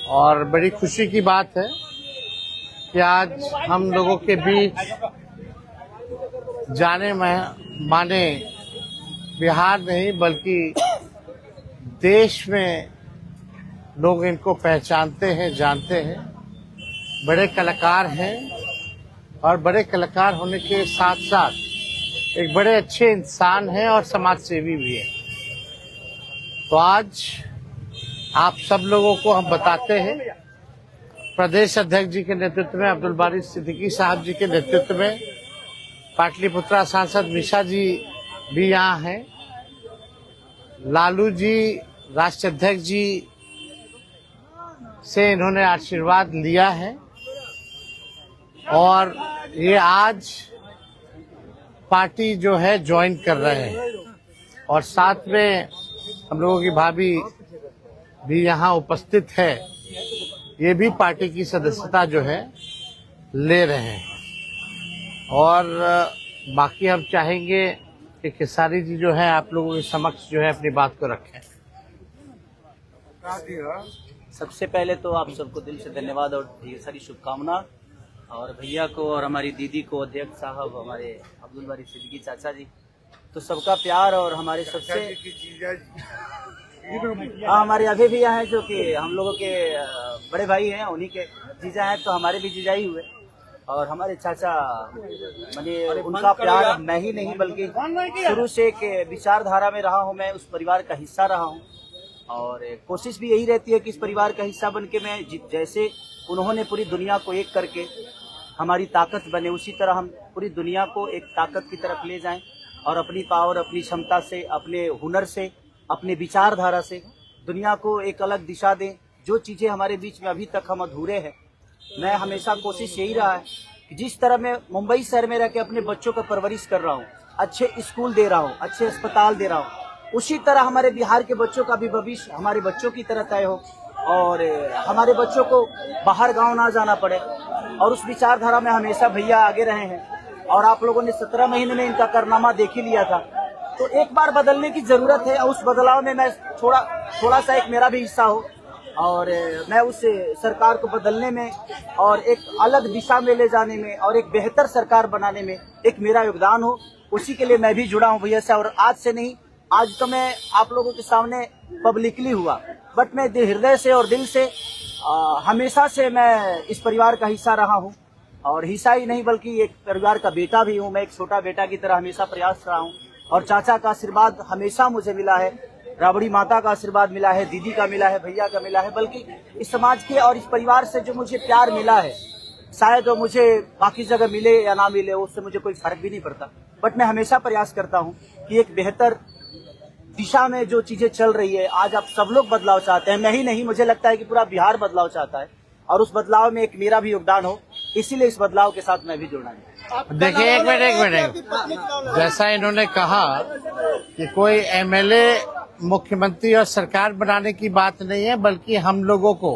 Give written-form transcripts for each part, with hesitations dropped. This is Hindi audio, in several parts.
और बड़ी खुशी की बात है कि आज हम लोगों के बीच जाने माने बिहार नहीं बल्कि देश में लोग इनको पहचानते हैं, जानते हैं। बड़े कलाकार हैं और बड़े कलाकार होने के साथ साथ एक बड़े अच्छे इंसान हैं और समाज सेवी भी हैं। तो आज आप सब लोगों को हम बताते हैं, प्रदेश अध्यक्ष जी के नेतृत्व में, अब्दुल बारी सिद्दीकी साहब जी के नेतृत्व में, पाटलिपुत्रा सांसद मिशा जी भी यहाँ हैं, लालू जी राष्ट्रीय अध्यक्ष जी से इन्होंने आशीर्वाद लिया है और ये आज पार्टी जो है ज्वाइन कर रहे हैं और साथ में हम लोगों की भाभी भी यहाँ उपस्थित है, ये भी पार्टी की सदस्यता जो है ले रहे हैं। और बाकी हम चाहेंगे कि खेसारी जी जो है आप लोगों के समक्ष जो है अपनी बात को रखें। सबसे पहले तो आप सबको दिल से धन्यवाद और ढेर सारी शुभकामना, और भैया को और हमारी दीदी को, अध्यक्ष साहब, हमारे अब्दुल बारी सिद्दीकी चाचा जी, तो सबका प्यार और हमारे सबसे हमारे अभी भैया हैं जो कि हम लोगों के बड़े भाई हैं, उन्हीं के जीजा हैं, तो हमारे भी जीजा ही हुए। और हमारे चाचा मैंने उनका प्यार मैं ही नहीं बल्कि शुरू से एक विचारधारा में रहा हूँ, मैं उस परिवार का हिस्सा रहा हूँ और कोशिश भी यही रहती है कि इस परिवार का हिस्सा बन के मैं जैसे उन्होंने पूरी दुनिया को एक करके हमारी ताकत बने, उसी तरह हम पूरी दुनिया को एक ताकत की तरफ ले जाएं और अपनी पावर, अपनी क्षमता से, अपने हुनर से, अपने विचारधारा से दुनिया को एक अलग दिशा दें। जो चीज़ें हमारे बीच में अभी तक हम अधूरे हैं, मैं हमेशा कोशिश यही रहा है कि जिस तरह मैं मुंबई शहर में रह के अपने बच्चों का परवरिश कर रहा हूँ, अच्छे स्कूल दे रहा हूँ, अच्छे अस्पताल दे रहा हूँ, उसी तरह हमारे बिहार के बच्चों का भी भविष्य हमारे बच्चों की तरह तय हो और हमारे बच्चों को बाहर गांव ना जाना पड़े। और उस विचारधारा में हमेशा भैया आगे रहे हैं और आप लोगों ने 17 महीने में इनका कारनामा देख ही लिया था। तो एक बार बदलने की जरूरत है और उस बदलाव में मैं थोड़ा सा एक मेरा भी हिस्सा हो और मैं उस सरकार को बदलने में और एक अलग दिशा में ले जाने में और एक बेहतर सरकार बनाने में एक मेरा योगदान हो, उसी के लिए मैं भी जुड़ा हूँ भैया से। और आज से नहीं, आज तो मैं आप लोगों के सामने पब्लिकली हुआ, बट मैं हृदय से और दिल से हमेशा से मैं इस परिवार का हिस्सा रहा हूँ और हिस्सा ही नहीं बल्कि एक परिवार का बेटा भी हूँ। मैं एक छोटा बेटा की तरह हमेशा प्रयास रहा हूँ और चाचा का आशीर्वाद हमेशा मुझे मिला है, राबड़ी माता का आशीर्वाद मिला है, दीदी का मिला है, भैया का मिला है, बल्कि इस समाज के और इस परिवार से जो मुझे प्यार मिला है, शायद वो मुझे बाकी जगह मिले या ना मिले, उससे मुझे कोई फर्क भी नहीं पड़ता। बट मैं हमेशा प्रयास करता हूँ कि एक बेहतर दिशा में जो चीजें चल रही है, आज आप सब लोग बदलाव चाहते हैं, मैं ही नहीं, मुझे लगता है कि पूरा बिहार बदलाव चाहता है और उस बदलाव में एक मेरा भी योगदान हो, इसीलिए इस बदलाव के साथ मैं भी जुड़ना है। देखिए एक मिनट, जैसा इन्होंने कहा कि कोई एमएलए, मुख्यमंत्री और सरकार बनाने की बात नहीं है, बल्कि हम लोगों को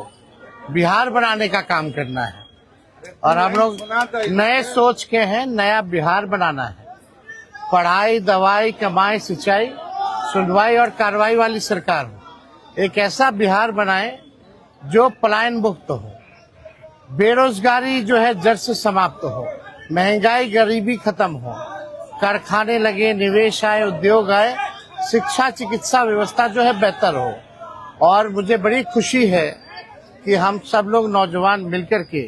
बिहार बनाने का काम करना है और हम लोग नए सोच के हैं, नया बिहार बनाना है। पढ़ाई, दवाई, कमाई, सिंचाई, सुनवाई और कार्रवाई वाली सरकार हो। एक ऐसा बिहार बनाए जो पलायन मुक्त हो, बेरोजगारी जो है जड़ से समाप्त हो, महंगाई, गरीबी खत्म हो, कारखाने लगे, निवेश आए, उद्योग आए, शिक्षा, चिकित्सा व्यवस्था जो है बेहतर हो। और मुझे बड़ी खुशी है कि हम सब लोग नौजवान मिलकर के,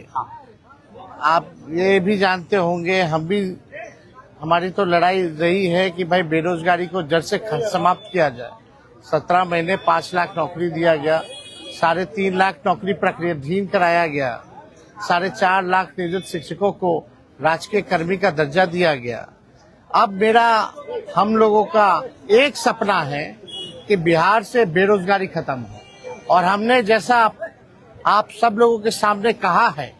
आप ये भी जानते होंगे, हम भी, हमारी तो लड़ाई रही है कि भाई बेरोजगारी को जड़ से समाप्त किया जाए। 17 महीने 5 लाख नौकरी दिया गया, 3.5 लाख नौकरी प्रक्रियाधीन कराया गया, 4.5 लाख नियोजित शिक्षकों को राजकीय कर्मी का दर्जा दिया गया। अब मेरा, हम लोगों का एक सपना है कि बिहार से बेरोजगारी खत्म हो और हमने, जैसा आप सब लोगों के सामने कहा है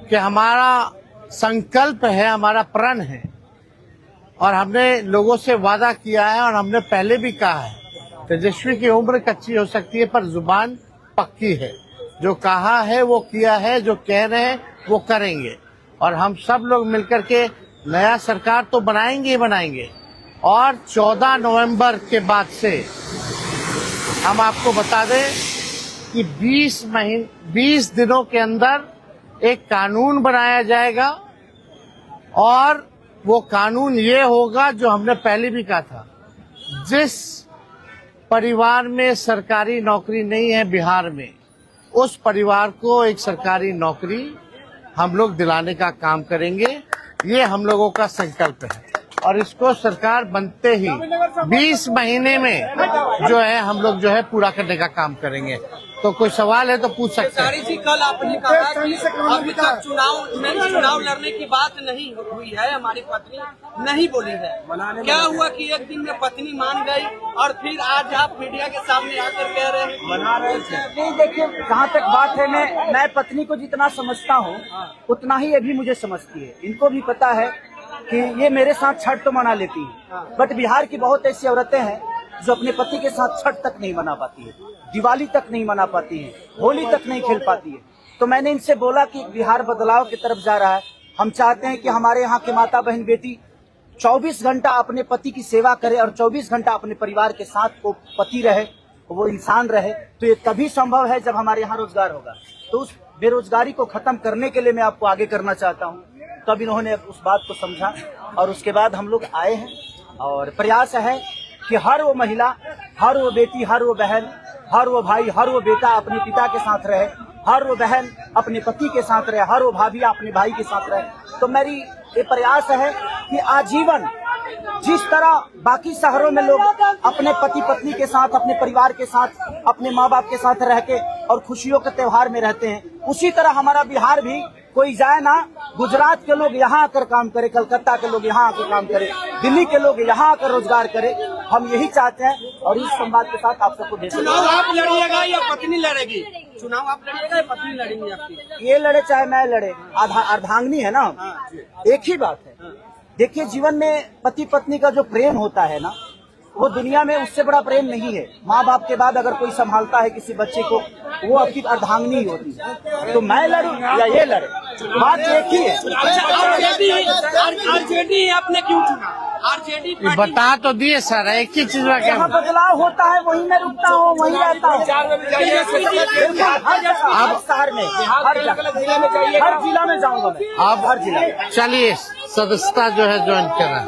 कि हमारा संकल्प है, हमारा प्रण है और हमने लोगों से वादा किया है और हमने पहले भी कहा है, तेजस्वी की उम्र कच्ची हो सकती है पर जुबान पक्की है। जो कहा है वो किया है, जो कह रहे हैं वो करेंगे और हम सब लोग मिलकर के नया सरकार तो बनाएंगे ही बनाएंगे। और 14 नवंबर के बाद से हम आपको बता दें कि 20 दिनों के अंदर एक कानून बनाया जाएगा और वो कानून ये होगा जो हमने पहले भी कहा था, जिस परिवार में सरकारी नौकरी नहीं है बिहार में, उस परिवार को एक सरकारी नौकरी हम लोग दिलाने का काम करेंगे। ये हम लोगों का संकल्प है और इसको सरकार बनते ही 20 महीने में जो है हम लोग जो है पूरा करने का काम करेंगे। तो कोई सवाल है तो पूछ सकते हैं। जी, कल आपने कहा कि अभी तक चुनाव लड़ने की बात नहीं हुई है, हमारी पत्नी नहीं बोली है। क्या हुआ कि एक दिन में पत्नी मान गई और फिर आज आप मीडिया के सामने आकर कह रहे हैं मना रहे थे? नहीं, देखिए, जहाँ तक बात है, मैं पत्नी को जितना समझता हूँ उतना ही ये भी मुझे समझती है। इनको भी पता है कि ये मेरे साथ छठ तो मना लेती है, बट बिहार की बहुत ऐसी औरतें हैं जो अपने पति के साथ छठ तक नहीं मना पाती है, दिवाली तक नहीं मना पाती है, होली तक नहीं खेल पाती है। तो मैंने इनसे बोला कि बिहार बदलाव की तरफ जा रहा है। हम चाहते हैं कि हमारे यहाँ के माता बहन बेटी 24 घंटा अपने पति की सेवा करे और 24 घंटा अपने परिवार के साथ वो पति रहे, वो इंसान रहे। तो ये तभी संभव है जब हमारे यहाँ रोजगार होगा। तो उस बेरोजगारी को खत्म करने के लिए मैं आपको आगे करना चाहता हूँ। तब इन्होंने उस बात को समझा और उसके बाद हम लोग आए हैं और प्रयास है कि हर वो महिला, हर वो बेटी, हर वो बहन, हर वो भाई, हर वो बेटा अपने पिता के साथ रहे, हर वो बहन अपने पति के साथ रहे, हर वो भाभी अपने भाई के साथ रहे। तो मेरी ये प्रयास है कि आजीवन जिस तरह बाकी शहरों में लोग अपने पति पत्नी के साथ, अपने परिवार के साथ, अपने माँ बाप के साथ रह के और खुशियों के त्योहार में रहते हैं, उसी तरह हमारा बिहार भी कोई जाए ना, गुजरात के लोग यहाँ आकर काम करे, कलकत्ता के लोग यहाँ आकर काम करे, दिल्ली के लोग यहाँ आकर रोजगार करे। हम यही चाहते हैं और इस संवाद के साथ आप सबको देते हैं। चुनाव आप लड़िएगा या पत्नी लड़ेगी? चुनाव आप लड़िएगा या पत्नी लड़ेंगी आपकी? ये लड़े चाहे मैं लड़े, अर्धांगिनी है ना, एक ही बात है। देखिए, जीवन में पति पत्नी का जो प्रेम होता है ना, वो दुनिया में उससे बड़ा प्रेम नहीं है। माँ बाप के बाद अगर कोई संभालता है किसी बच्चे को, वो आपकी अर्धांगिनी ही होती है। तो मैं लड़ूं या ये लड़े, बात एक ही है। आरजेडी आपने क्यों चुना? आरजेडी बता तो दिए सर, एक ही चीज में जहाँ बदलाव होता है वहीं मैं रुकता हूँ, वहीं रहता हूँ। अब शहर में, हर जिला में जाऊंगा मैं। अब हर जिला में। चलिए, सदस्यता जो है ज्वाइन करा।